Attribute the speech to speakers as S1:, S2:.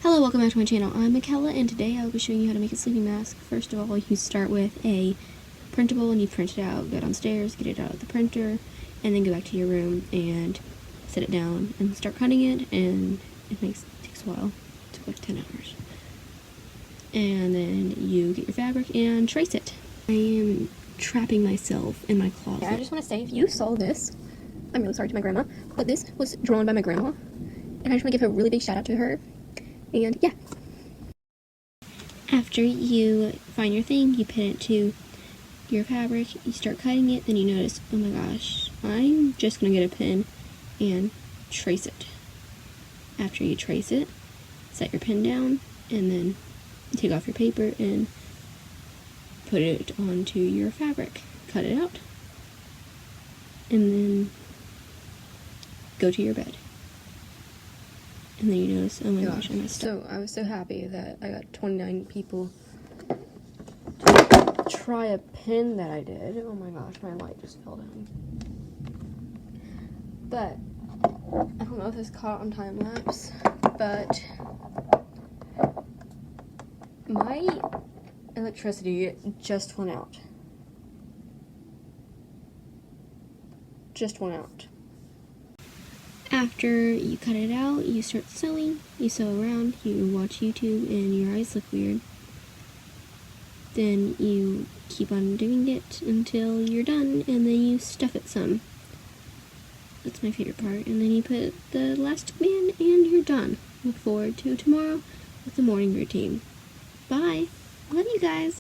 S1: Hello, welcome back to my channel. I'm Makella, and today I will be showing you how to make a sleeping mask. First of all, you start with a printable and you print it out, go downstairs, get it out of the printer, and then go back to your room and set it down and start cutting it, and it takes a while. It took like 10 hours. And then you get your fabric and trace it. I am trapping myself in my closet. I just want to say, if you saw this, I'm really sorry to my grandma, but this was drawn by my grandma, and I just want to give her a really big shout out to her. And yeah. After you find your thing, you pin it to your fabric, you start cutting it, then you notice, oh my gosh, I'm just gonna get a pin and trace it. After you trace it, set your pin down, and then take off your paper and put it onto your fabric. Cut it out, and then go to your bed. And then you notice, oh my gosh, I messed up. So I was so happy that I got 29 people to try a pin that I did. Oh my gosh, my light just fell down. But I don't know if this caught on time lapse, but my electricity just went out. After you cut it out, you start sewing, you sew around, you watch YouTube, and your eyes look weird. Then you keep on doing it until you're done, and then you stuff it some. That's my favorite part. And then you put the elastic band, and you're done. Look forward to tomorrow with the morning routine. Bye! Love you guys!